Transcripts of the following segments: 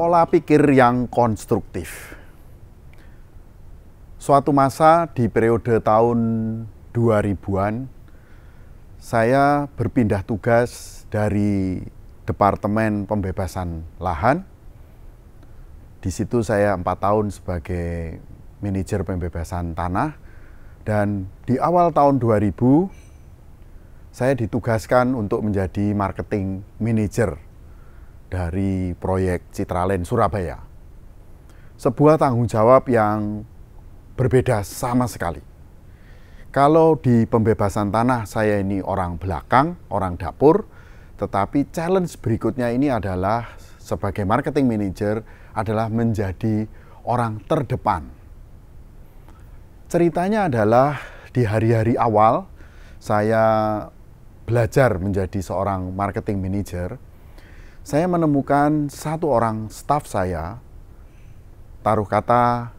Pola pikir yang konstruktif. Suatu masa di periode tahun 2000-an, saya berpindah tugas dari Departemen Pembebasan Lahan. Di situ saya 4 tahun sebagai manajer pembebasan tanah. Dan di awal tahun 2000, saya ditugaskan untuk menjadi marketing manager dari proyek Citraland Surabaya. Sebuah tanggung jawab yang berbeda sama sekali. Kalau di pembebasan tanah saya ini orang belakang, orang dapur, tetapi challenge berikutnya ini adalah sebagai marketing manager adalah menjadi orang terdepan. Ceritanya adalah di hari-hari awal saya belajar menjadi seorang marketing manager. Saya menemukan satu orang staf saya, taruh kata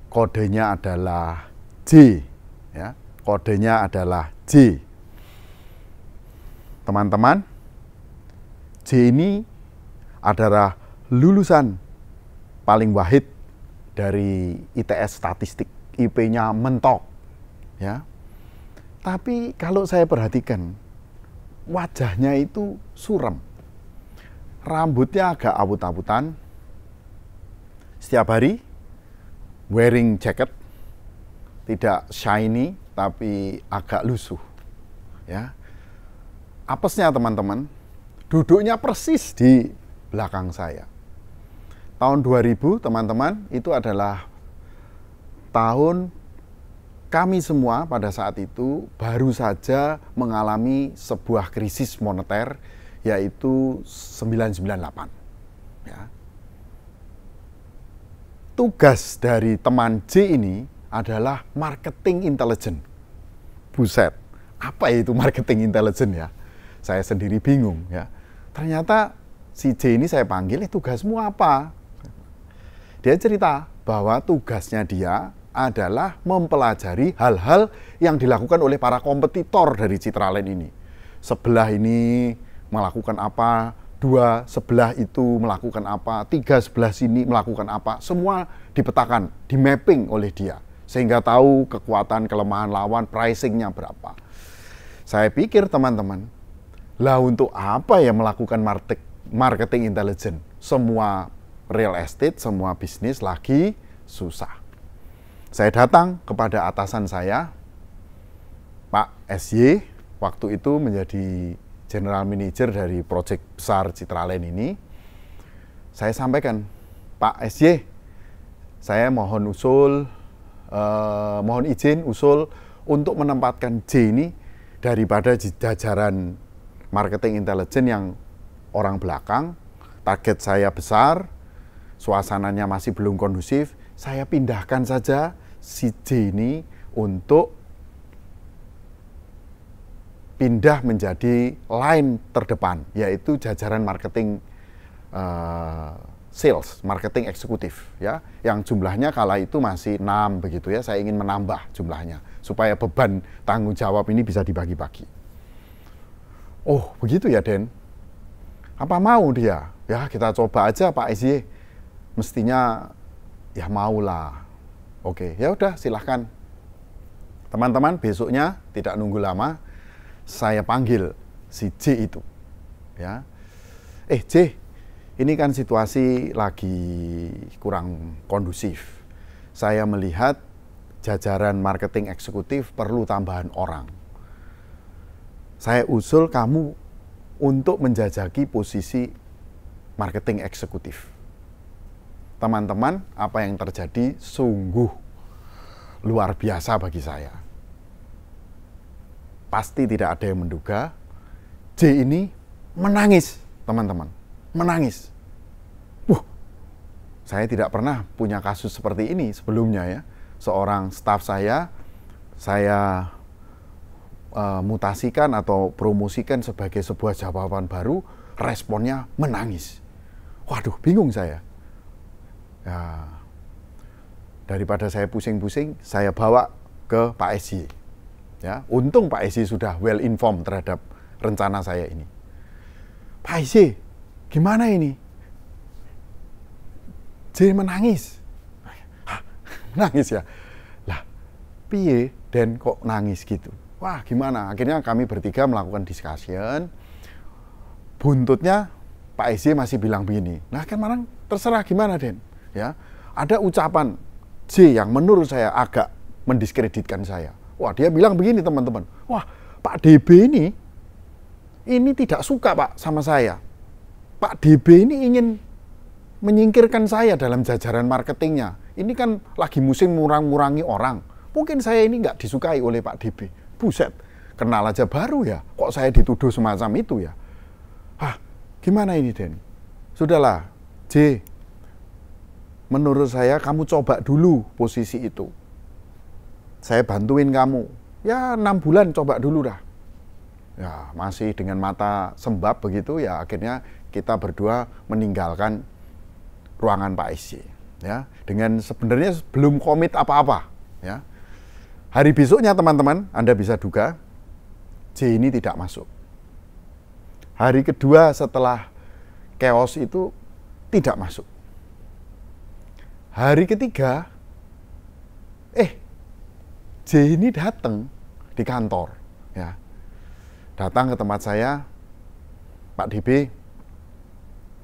kodenya adalah J, ya, kodenya adalah J. Teman-teman, J ini adalah lulusan paling wahid dari ITS Statistik, IP-nya mentok, ya. Tapi kalau saya perhatikan, wajahnya itu suram. Rambutnya agak awut-awutan, setiap hari wearing jacket, tidak shiny tapi agak lusuh. Ya, apesnya teman-teman, duduknya persis di belakang saya. Tahun 2000 teman-teman, itu adalah tahun kami semua pada saat itu baru saja mengalami sebuah krisis moneter, yaitu 998. Ya. Tugas dari teman J ini adalah marketing intelligence. Buset, apa itu marketing intelligence ya? Saya sendiri bingung ya. Ternyata si J ini saya panggil, tugasmu apa? Dia cerita bahwa tugasnya dia adalah mempelajari hal-hal yang dilakukan oleh para kompetitor dari Citraland ini. Sebelah ini melakukan apa, 2 sebelah itu melakukan apa, 3 sebelah sini melakukan apa, semua dipetakan, di mapping oleh dia, sehingga tahu kekuatan, kelemahan lawan, pricingnya berapa. Saya pikir teman-teman, lah untuk apa ya melakukan marketing intelligence? Semua real estate, semua bisnis lagi susah. Saya datang kepada atasan saya, Pak SY, waktu itu menjadi General Manager dari proyek besar Citraland ini. Saya sampaikan, Pak SY, saya mohon izin usul untuk menempatkan J ini daripada jajaran marketing intelligence yang orang belakang. Target saya besar, suasananya masih belum kondusif, saya pindahkan saja si J ini untuk pindah menjadi line terdepan, yaitu jajaran marketing sales, marketing eksekutif, ya, yang jumlahnya kala itu masih 6 begitu ya. Saya ingin menambah jumlahnya supaya beban tanggung jawab ini bisa dibagi-bagi. Oh, begitu ya, Den? Apa mau dia? Ya, kita coba aja Pak SY. Mestinya ya maulah. Oke, ya udah silahkan. Teman-teman, besoknya tidak nunggu lama, saya panggil si J itu, ya. J, ini kan situasi lagi kurang kondusif. Saya melihat jajaran marketing eksekutif perlu tambahan orang. Saya usul kamu untuk menjajaki posisi marketing eksekutif. Teman-teman, apa yang terjadi sungguh luar biasa bagi saya. Pasti tidak ada yang menduga, J ini menangis, teman-teman. Menangis. Saya tidak pernah punya kasus seperti ini sebelumnya ya. Seorang staf saya mutasikan atau promosikan sebagai sebuah jawaban baru, responnya menangis. Waduh, bingung saya. Ya, daripada saya pusing-pusing, saya bawa ke Pak SY. Ya, untung Pak SY sudah well informed terhadap rencana saya ini. Pak SY, gimana ini? J menangis. Hah, nangis ya? Lah, piye Den kok nangis gitu? Wah, gimana? Akhirnya kami bertiga melakukan discussion. Buntutnya Pak SY masih bilang begini. Nah, kan Marang terserah gimana Den? Ya, ada ucapan J yang menurut saya agak mendiskreditkan saya. Wah, dia bilang begini teman-teman. Wah, Pak DB ini tidak suka Pak sama saya. Pak DB ini ingin menyingkirkan saya dalam jajaran marketingnya. Ini kan lagi musim ngurang-ngurangi orang. Mungkin saya ini nggak disukai oleh Pak DB. Buset, kenal aja baru ya. Kok saya dituduh semacam itu ya? Hah, gimana ini Den? Sudahlah, J. Menurut saya kamu coba dulu posisi itu. Saya bantuin kamu. Ya 6 bulan coba dulu dah. Ya masih dengan mata sembab begitu ya akhirnya kita berdua meninggalkan ruangan Pak SY. Ya, dengan sebenarnya belum komit apa-apa. Ya. Hari besoknya teman-teman, Anda bisa duga J ini tidak masuk. Hari kedua setelah chaos itu tidak masuk. Hari ketiga, J ini datang di kantor, ya, datang ke tempat saya, Pak DB,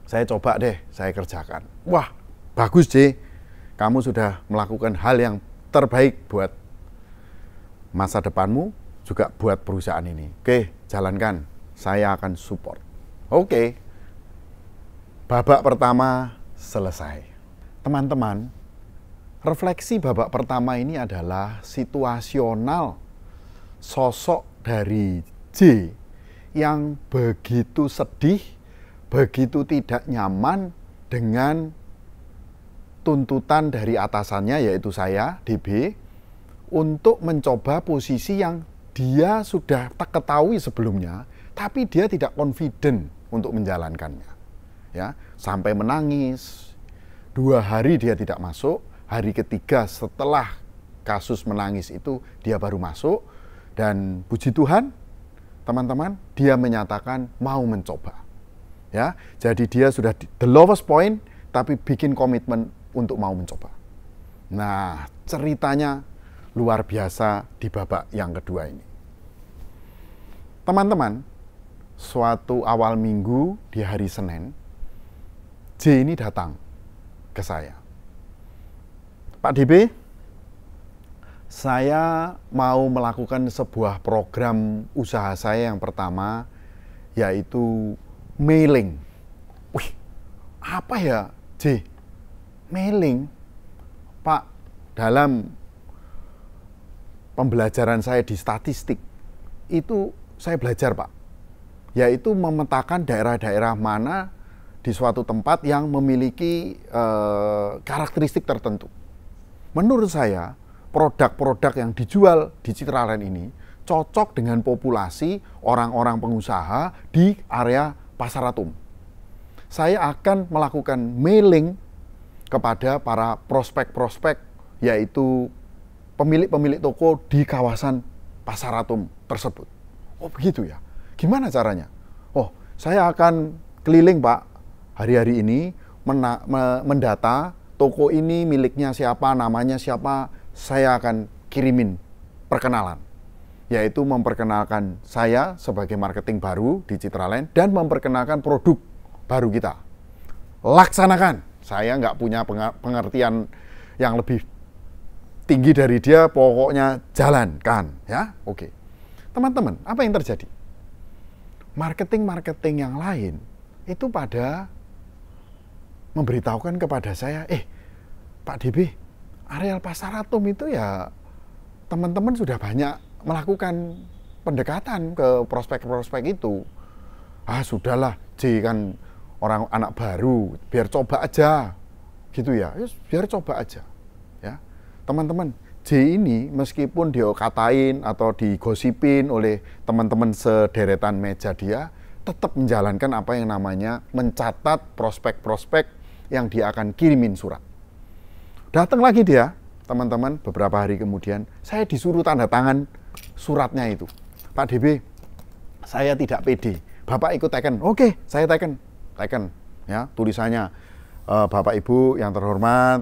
saya coba deh, saya kerjakan. Wah, bagus J, kamu sudah melakukan hal yang terbaik buat masa depanmu, juga buat perusahaan ini. Oke, jalankan, saya akan support. Oke, babak pertama selesai. Teman-teman, refleksi babak pertama ini adalah situasional sosok dari J yang begitu sedih, begitu tidak nyaman dengan tuntutan dari atasannya yaitu saya, DB, untuk mencoba posisi yang dia sudah tak ketahui sebelumnya, tapi dia tidak confident untuk menjalankannya. Ya, sampai menangis. 2 hari dia tidak masuk. Hari ketiga setelah kasus menangis itu dia baru masuk, dan puji Tuhan teman-teman dia menyatakan mau mencoba, ya, jadi dia sudah the lowest point tapi bikin komitmen untuk mau mencoba. Nah, ceritanya luar biasa di babak yang kedua ini. Teman-teman, suatu awal minggu di hari Senin, J ini datang ke saya. Pak DB, saya mau melakukan sebuah program usaha saya yang pertama, yaitu mailing. Wih, apa ya, J? Mailing? Pak, dalam pembelajaran saya di statistik, itu saya belajar, Pak, yaitu memetakan daerah-daerah mana di suatu tempat yang memiliki karakteristik tertentu. Menurut saya, produk-produk yang dijual di Citraland ini cocok dengan populasi orang-orang pengusaha di area Pasar Atom. Saya akan melakukan mailing kepada para prospek-prospek, yaitu pemilik-pemilik toko di kawasan Pasar Atom tersebut. Oh begitu ya? Gimana caranya? Oh, saya akan keliling Pak, hari-hari ini mendata toko ini miliknya siapa, namanya siapa, saya akan kirimin perkenalan, yaitu memperkenalkan saya sebagai marketing baru di Citraland dan memperkenalkan produk baru kita. Laksanakan. Saya nggak punya pengertian yang lebih tinggi dari dia, pokoknya jalankan, ya. Oke. Teman-teman, apa yang terjadi? Marketing-marketing yang lain itu pada memberitahukan kepada saya, Pak DB, areal Pasar Atom itu ya teman-teman sudah banyak melakukan pendekatan ke prospek-prospek itu. Ah sudahlah, J kan orang anak baru, biar coba aja, gitu ya. Biar coba aja, ya. Teman-teman, J ini meskipun dia katain atau digosipin oleh teman-teman sederetan meja dia, tetap menjalankan apa yang namanya mencatat prospek-prospek yang dia akan kirimin surat. Datang lagi dia, teman-teman, beberapa hari kemudian, saya disuruh tanda tangan suratnya itu. Pak DB, saya tidak pede. Bapak ikut teken. Oke, saya teken. Ya, tulisannya Bapak Ibu yang terhormat,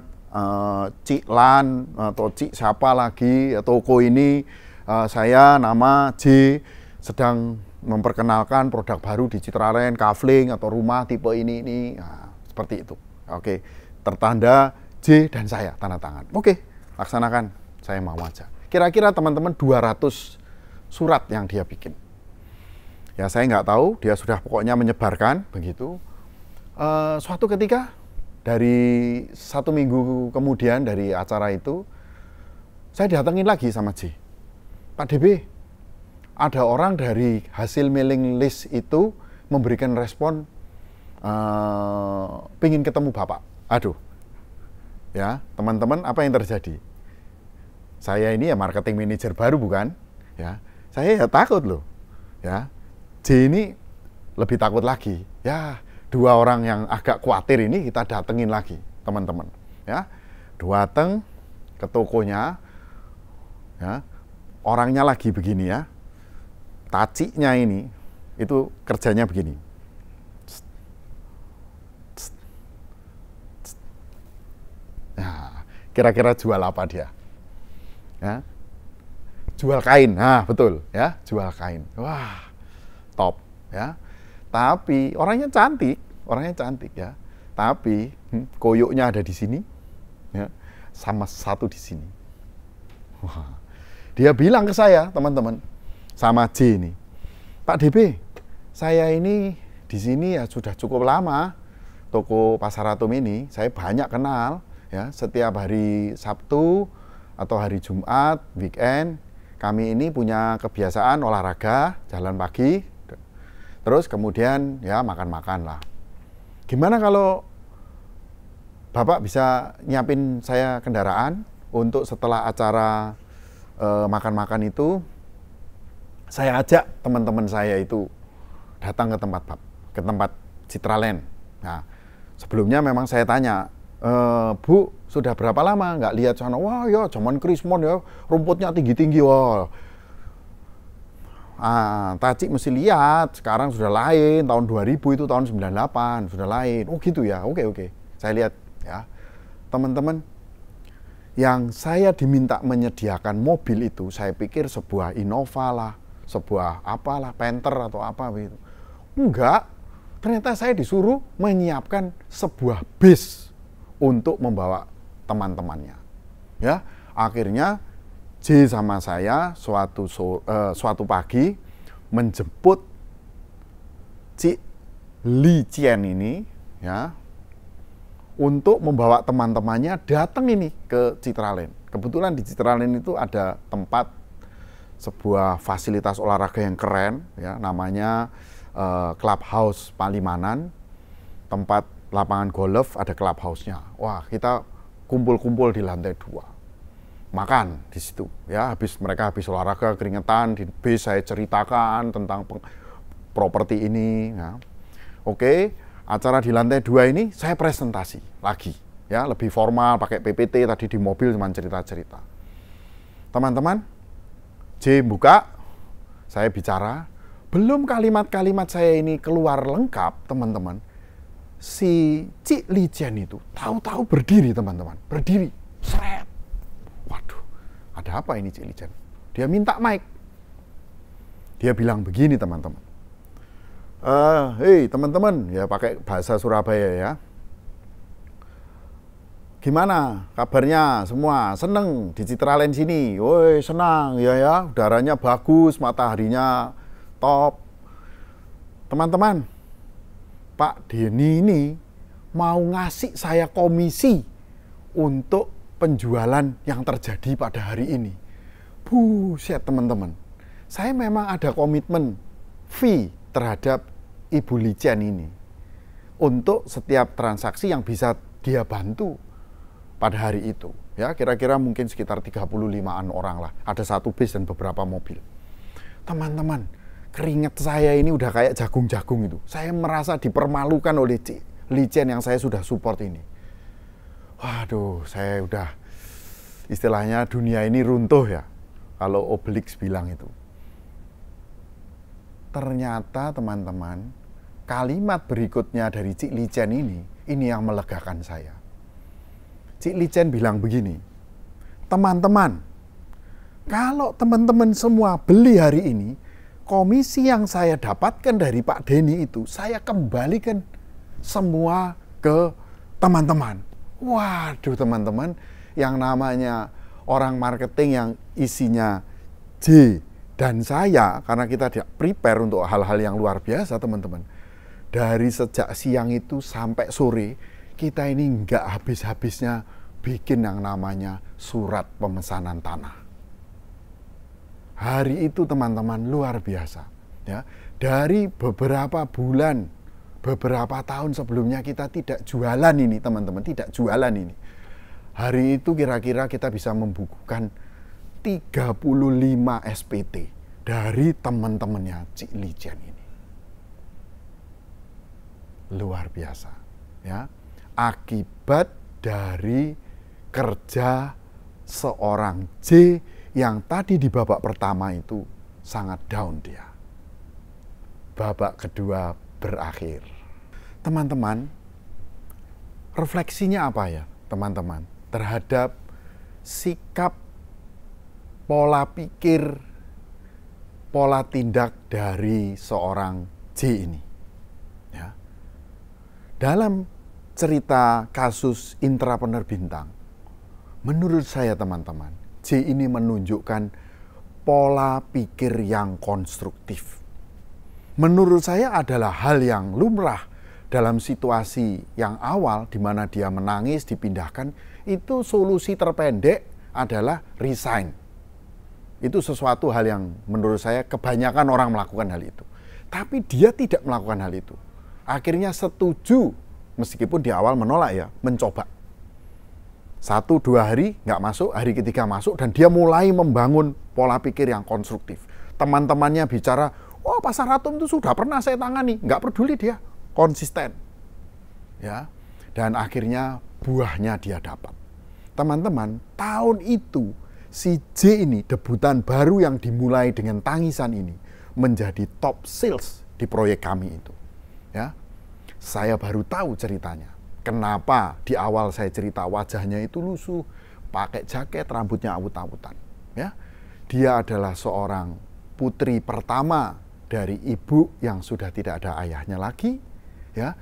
Cik Lan atau Cik siapa lagi, toko ini, saya nama J sedang memperkenalkan produk baru di Citraland, kafling atau rumah tipe ini. Nah, seperti itu. Oke, tertanda J dan saya, tanda tangan. Oke, laksanakan, saya mau aja. Kira-kira teman-teman 200 surat yang dia bikin. Ya saya nggak tahu, dia sudah pokoknya menyebarkan begitu. Suatu ketika, dari 1 minggu kemudian dari acara itu, saya datengin lagi sama J. Pak DB, ada orang dari hasil mailing list itu memberikan respon pingin ketemu Bapak. Aduh, ya teman-teman, apa yang terjadi? Saya ini ya marketing manager baru bukan? Ya, saya ya takut loh. Ya, J ini lebih takut lagi. Ya, 2 orang yang agak khawatir ini kita datengin lagi, teman-teman. Ya, dateng ke tokonya. Ya, orangnya lagi begini ya. Taciknya ini, itu kerjanya begini. Nah, kira-kira jual apa dia? Ya, jual kain. Nah, betul ya, jual kain. Wah, top ya. Tapi orangnya cantik ya. Tapi koyoknya ada di sini, ya, sama satu di sini. Wah, dia bilang ke saya, teman-teman, sama J ini, Pak DB, saya ini di sini ya sudah cukup lama, toko Pasar Atom ini saya banyak kenal, ya, setiap hari Sabtu atau hari Jumat, weekend, kami ini punya kebiasaan olahraga, jalan pagi, terus kemudian ya makan-makan lah. Gimana kalau Bapak bisa nyiapin saya kendaraan untuk setelah acara makan-makan itu, saya ajak teman-teman saya itu datang ke tempat Citraland. Nah, sebelumnya memang saya tanya, Bu, sudah berapa lama nggak lihat sana? Wah ya, zaman Krismon ya, rumputnya tinggi-tinggi. Wah, Tacik mesti lihat, sekarang sudah lain, tahun 2000 itu tahun 98, sudah lain. Oh gitu ya, oke. Saya lihat ya, teman-teman, yang saya diminta menyediakan mobil itu, saya pikir sebuah Innova lah, sebuah apalah, Panther atau apa begitu. Enggak, ternyata saya disuruh menyiapkan sebuah bis untuk membawa teman-temannya. Ya, akhirnya J sama saya suatu pagi menjemput Cik Li Qian ini, ya, untuk membawa teman-temannya datang ini ke Citraland. Kebetulan di Citraland itu ada tempat sebuah fasilitas olahraga yang keren, ya, namanya Clubhouse Palimanan, tempat lapangan golf, ada clubhouse-nya. Wah, kita kumpul-kumpul di lantai 2. Makan di situ, ya, mereka habis olahraga keringetan, di bis saya ceritakan tentang properti ini, ya. Oke, acara di lantai 2 ini saya presentasi lagi, ya, lebih formal, pakai PPT, tadi di mobil cuma cerita-cerita. Teman-teman, J buka, saya bicara, belum kalimat-kalimat saya ini keluar lengkap, teman-teman, si Cik Li Qian itu tahu-tahu berdiri, teman-teman, berdiri, seret. Waduh, ada apa ini Cik Li Qian? Dia minta mic. Dia bilang begini, teman-teman. Hei teman-teman, ya pakai bahasa Surabaya ya. Gimana kabarnya semua? Seneng di Citraland sini? Woi, senang ya, udaranya bagus, mataharinya top. Teman-teman, Pak Denny ini mau ngasih saya komisi untuk penjualan yang terjadi pada hari ini. Buset teman-teman, saya memang ada komitmen fee terhadap Ibu Li Qian ini untuk setiap transaksi yang bisa dia bantu pada hari itu. Ya, kira-kira mungkin sekitar 35-an orang lah. Ada 1 bis dan beberapa mobil. Teman-teman, keringat saya ini udah kayak jagung-jagung itu. Saya merasa dipermalukan oleh Li Qian yang saya sudah support ini. Waduh, saya udah istilahnya dunia ini runtuh ya, kalau Obelix bilang itu. Ternyata teman-teman, kalimat berikutnya dari Cik Li Qian ini Ini yang melegakan saya. Cik Li Chen bilang begini, teman-teman, kalau teman-teman semua beli hari ini, komisi yang saya dapatkan dari Pak Denny itu, saya kembalikan semua ke teman-teman. Waduh teman-teman, yang namanya orang marketing yang isinya J dan saya, karena kita tidak prepare untuk hal-hal yang luar biasa teman-teman. Dari sejak siang itu sampai sore, kita ini nggak habis-habisnya bikin yang namanya surat pemesanan tanah. Hari itu teman-teman luar biasa. Ya, dari beberapa bulan, beberapa tahun sebelumnya kita tidak jualan ini teman-teman, tidak jualan ini. Hari itu kira-kira kita bisa membukukan 35 SPT dari teman-temannya Cik Li Chen ini. Luar biasa. Ya, akibat dari kerja seorang J yang tadi di babak pertama itu sangat down dia. Babak kedua berakhir. Teman-teman, refleksinya apa ya teman-teman terhadap sikap, pola pikir, pola tindak dari seorang J ini. Ya. Dalam cerita kasus intrapreneur bintang, menurut saya teman-teman, J ini menunjukkan pola pikir yang konstruktif. Menurut saya adalah hal yang lumrah dalam situasi yang awal di mana dia menangis, dipindahkan, itu solusi terpendek adalah resign. Itu sesuatu hal yang menurut saya kebanyakan orang melakukan hal itu. Tapi dia tidak melakukan hal itu. Akhirnya setuju, meskipun di awal menolak ya, mencoba. 1-2 hari nggak masuk, hari ketiga masuk, dan dia mulai membangun pola pikir yang konstruktif. Teman-temannya bicara, oh Pasar Atom itu sudah pernah saya tangani, nggak peduli dia, konsisten. Ya, dan akhirnya buahnya dia dapat. Teman-teman, tahun itu si J ini, debutan baru yang dimulai dengan tangisan ini, menjadi top sales di proyek kami itu. Ya, saya baru tahu ceritanya. Kenapa di awal saya cerita wajahnya itu lusuh, pakai jaket, rambutnya awut-awutan. Ya, dia adalah seorang putri pertama dari ibu yang sudah tidak ada ayahnya lagi. Ya,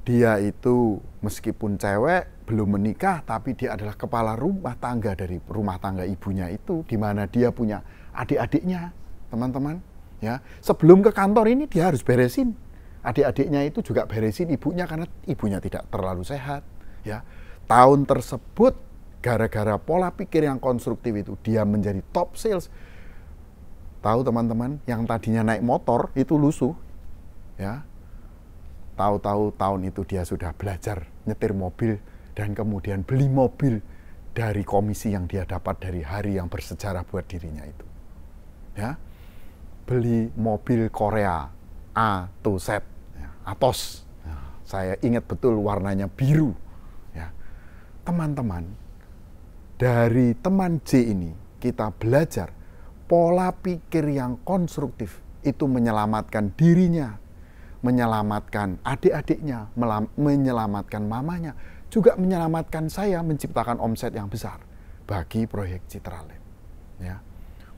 dia itu meskipun cewek belum menikah, tapi dia adalah kepala rumah tangga dari rumah tangga ibunya itu, di mana dia punya adik-adiknya, teman-teman. Ya, sebelum ke kantor ini dia harus beresin adik-adiknya itu, juga beresin ibunya karena ibunya tidak terlalu sehat. Ya, tahun tersebut gara-gara pola pikir yang konstruktif itu dia menjadi top sales. Tahu teman-teman, yang tadinya naik motor itu lusuh. Ya, tahu-tahu tahun itu dia sudah belajar nyetir mobil dan kemudian beli mobil dari komisi yang dia dapat dari hari yang bersejarah buat dirinya itu. Ya, beli mobil Korea A to Z, ya, Atos. Ya, saya ingat betul warnanya biru. Ya, teman-teman, dari teman J ini kita belajar pola pikir yang konstruktif itu menyelamatkan dirinya, menyelamatkan adik-adiknya, menyelamatkan mamanya, juga menyelamatkan saya menciptakan omset yang besar bagi proyek Citraland. Ya,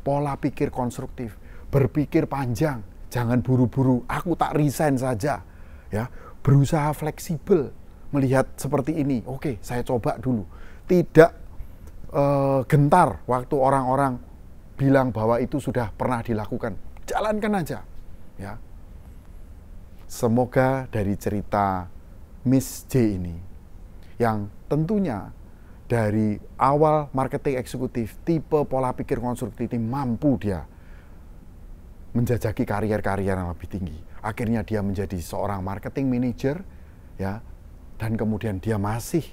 pola pikir konstruktif, berpikir panjang, jangan buru-buru, aku tak resign saja. Ya, berusaha fleksibel, melihat seperti ini, oke, saya coba dulu. Tidak gentar waktu orang-orang bilang bahwa itu sudah pernah dilakukan, jalankan aja. Ya, semoga dari cerita Miss J ini, yang tentunya dari awal marketing eksekutif, tipe pola pikir konstruktif ini mampu dia menjajaki karier-karier yang lebih tinggi. Akhirnya dia menjadi seorang marketing manager, ya, dan kemudian dia masih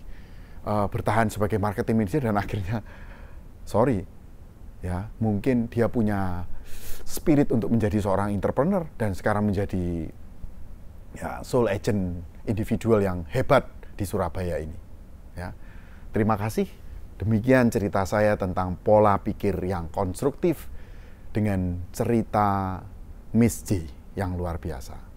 bertahan sebagai marketing manager, dan akhirnya, ya, mungkin dia punya spirit untuk menjadi seorang entrepreneur dan sekarang menjadi ya soul agent individual yang hebat di Surabaya ini. Ya, terima kasih. Demikian cerita saya tentang pola pikir yang konstruktif dengan cerita Miss J yang luar biasa.